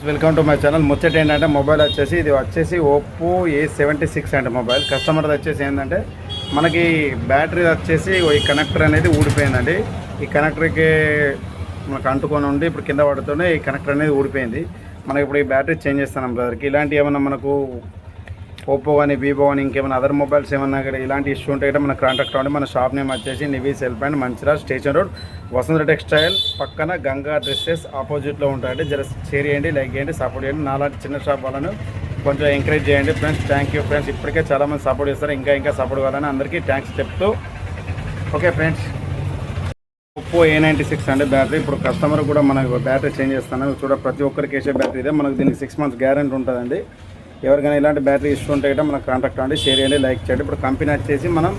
Welcome to my channel. ముచ్చట ఏంటంటే mobile వచ్చేసి ఇది వచ్చేసి ఓప్పో A76 అంటే మొబైల్. కస్టమర్ది వచ్చేసి ఏంటంటే మనకి బ్యాటరీ వచ్చేసి ఈ కనెక్టర్ అనేది ఊడిపోయిందండి. ఈ కనెక్టర్కి మనకు అంటుకొని ఉండి ఇప్పుడు కింద పడుతూనే ఈ కనెక్టర్ అనేది ఊడిపోయింది. మనకి ఇప్పుడు ఈ బ్యాటరీ చేంజ్ చేస్తున్నాం బ్రదర్కి. ఇలాంటి ఏమన్నా మనకు ఓప్పో కానీ వివో కానీ ఇంకేమైనా అదర్ మొబైల్స్ ఏమన్నా కూడా ఇలాంటి ఇష్యూ ఉంటే కూడా మన కాంటాక్ట్ అవ్వండి. మన షాప్ నేమ్ వచ్చేసి Nivi cell point, Mancherial station road, Vasantha textile పక్కన గంగా డ్రెస్సెస్ ఆపోజిట్లో ఉంటాయండి. జర షేర్ చేయండి, లైక్ చేయండి, సపోర్ట్ చేయండి. నాలాంటి చిన్న షాప్ వాళ్ళను కొంచెం ఎంకరేజ్ చేయండి ఫ్రెండ్స్. Thank you friends. ఇప్పటికే చాలామంది సపోర్ట్ చేస్తారు, ఇంకా సపోర్ట్ కావాలని అందరికీ థ్యాంక్స్ చెప్తూ ఓకే ఫ్రెండ్స్. ఓప్పో A96 అంటే బ్యాటరీ ఇప్పుడు కస్టమర్ కూడా మనకు బ్యాటరీ చేంజ్ చేస్తాను చూడ. ప్రతి ఒక్కరికి వేసే బ్యాటరీ ఇదే. మనకు దీనికి 6 months గ్యారెంటీ ఉంటుందండి. ఎవరికైనా ఇలాంటి బ్యాటరీ ఇష్యూ ఉంటే మనకు కాంటాక్ట్ అవ్వండి, షేర్ చేయండి, లైక్ చేయండి. ఇప్పుడు కంపెనీ వచ్చేసి మనం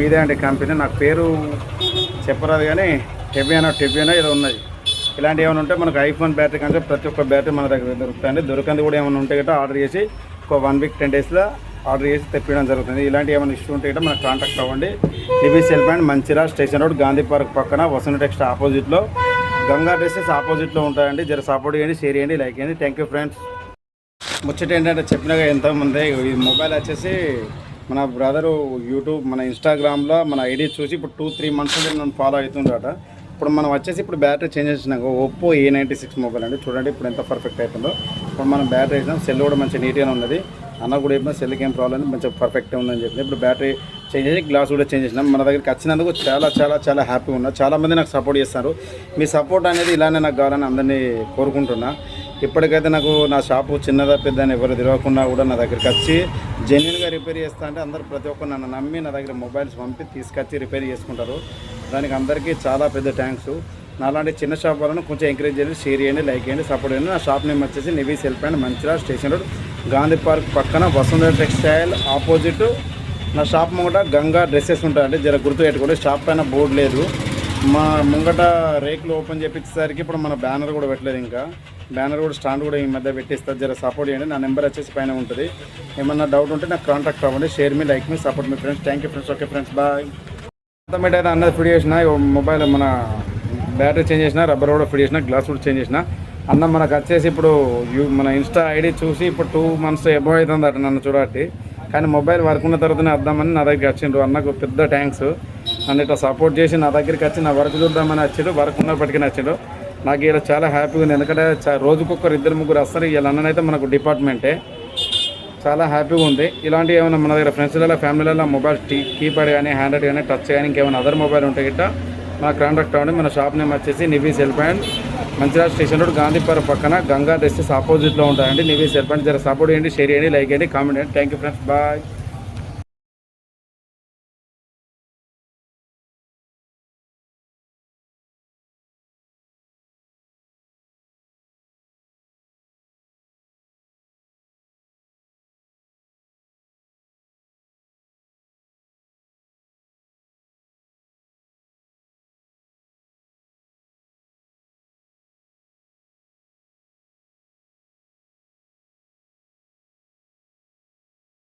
ఇదే అండి కంపెనీ. నాకు పేరు చెప్పరాదు కానీ టెబియానా ఏదో ఉన్నది. ఇలాంటి ఏమైనా ఉంటే మనకు ఐఫోన్ బ్యాటరీ కంటే ప్రతి ఒక్క బ్యాటరీ మన దగ్గర దొరుకుతాయండి. దొరకంది కూడా ఏమైనా ఉంటే గట్రా ఆర్డర్ చేసి ఒక 1 week 10 daysలో ఆర్డర్ చేసి తెప్పించడం జరుగుతుంది. ఇలాంటి ఏమైనా ఇష్యూ ఉంటే మనకు కాంటాక్ట్ అవ్వండి. Nivi cell point, Mancherial station road, Gandhi park పక్కన, వసంత టెక్స్టైల్ ఆపోజిట్లో, గంగా డ్రెస్సెస్ ఆపోజిట్లో ఉంటాయండి. జర సపోర్ట్ చేయండి, షేర్ చేయండి, లైక్ చేయండి. Thank you friends. ముచ్చట ఏంటంటే చెప్పినాగా ఎంతోమంది ఈ మొబైల్ వచ్చేసి మన బ్రదరు యూట్యూబ్ మన ఇన్స్టాగ్రామ్లో మన ఐడి చూసి ఇప్పుడు 2-3 months నన్ను ఫాలో అవుతుండట. ఇప్పుడు మనం వచ్చేసి ఇప్పుడు బ్యాటరీ చేంజ్ చేసినాక ఓప్పో A96 మొబైల్ అండి. చూడండి ఇప్పుడు ఎంత పర్ఫెక్ట్ అవుతుందో. ఇప్పుడు మనం బ్యాటరీ వేసినాం, సెల్ కూడా మంచి నీట్గానే ఉన్నది. అన్న కూడా చెప్పినా సెల్కి ఏం ప్రాబ్లం మంచిగా పర్ఫెక్ట్గా ఉందని చెప్పింది. ఇప్పుడు బ్యాటరీ చేంజ్ చేసి గ్లాస్ కూడా చేంజ్ చేసినాం. మన దగ్గరికి వచ్చినందుకు చాలా చాలా చాలా హ్యాపీగా ఉన్నా. చాలామంది నాకు సపోర్ట్ చేస్తారు. మీ సపోర్ట్ అనేది ఇలానే నాకు కావాలని అందరినీ కోరుకుంటున్నా. ఇప్పటికైతే నాకు నా షాపు చిన్నదా పెద్ద అని ఎవరు తిరగకుండా కూడా నా దగ్గరికి వచ్చి జెన్యున్గా రిపేర్ చేస్తా అంటే అందరూ ప్రతి ఒక్కరు నన్ను నమ్మి నా దగ్గర మొబైల్స్ పంపి తీసుకొచ్చి రిపేర్ చేసుకుంటారు. దానికి అందరికీ చాలా పెద్ద థ్యాంక్స్. నాలాంటి చిన్న షాప్ వాళ్ళను కొంచెం ఎంకరేజ్ చేయండి, షేర్ చేయండి, లైక్ చేయండి, సపోర్ట్ చేయండి. నా షాప్ నేమ్ వచ్చేసి Nivi cell point, Mancherial station road, Gandhi park పక్కన, వసంత టెక్స్టైల్ ఆపోజిట్. నా షాప్ ముంగట గంగా డ్రెస్సెస్ ఉంటాయండి. జర గుర్తు పెట్టుకోండి. షాప్ పైన బోర్డు లేదు. మా ముంగట రేకులు ఓపెన్ చేపించేసరికి ఇప్పుడు మన బ్యానర్ కూడా పెట్టలేదు. ఇంకా బ్యానర్ కూడా స్టాండ్ కూడా ఈ మధ్య పెట్టిస్తారు. జర సపోర్ట్ చేయండి. నా నెంబర్ వచ్చేసి పైన ఉంటుంది. ఏమన్నా డౌట్ ఉంటే నాకు కాంటాక్ట్ అవ్వండి. Share me, like me, support me friends. Thank you friends. Okay friends, bye. Automatic అయితే అన్నది ఫిట్ చేసిన మొబైల్, మన బ్యాటరీ చేంజ్ చేసిన, రబ్బర్ కూడా ఫిట్ చేసిన, గ్లాస్ కూడా చేంజ్ చేసిన. అన్న మనకు వచ్చేసి ఇప్పుడు మన ఇన్స్టా ఐడి చూసి ఇప్పుడు 2 months ఎబవ్ అవుతుంది అట నన్ను చూడటి. కానీ మొబైల్ వర్క్ ఉన్న తర్వాతనే వద్దామని నా దగ్గరికి వచ్చిండ్రు. అన్నకు పెద్ద థ్యాంక్స్. నన్ను ఇట్లా సపోర్ట్ చేసి నా దగ్గరికి వచ్చి నా వర్క్ చూద్దామని వచ్చిండు. వర్క్ ఉన్నప్పటికీ నచ్చిండు. నాకు ఇలా చాలా హ్యాపీగా ఉంది. ఎందుకంటే రోజుకొకరు 2-3 వస్తారు. ఇలా అన్ననైతే మనకు డిపార్ట్మెంటే. చాలా హ్యాపీగా ఉంది. ఇలాంటివి ఏమైనా మన దగ్గర ఫ్రెండ్స్లలో ఫ్యామిలీలలో మొబైల్ కీప్యాడ్ కానీ, హ్యాండ్రెడ్ కానీ, టచ్ కానీ ఇంకేమైనా అదర్ మొబైల్ ఉంటే గిట్ట మన కాంటాక్ట్ అవ్వండి. మన షాప్ నేమ్ వచ్చేసి Nivi cell point, Mancherial station road, Gandhi park పక్కన, గంగా డ్రెస్సెస్ ఆపోజిట్లో ఉంటాయండి. Nivi cell point. జర సపోర్ట్ చేయండి, షేర్ చేయండి, లైక్ చేయండి, కామెంట్ చేయండి. Thank you friends, bye.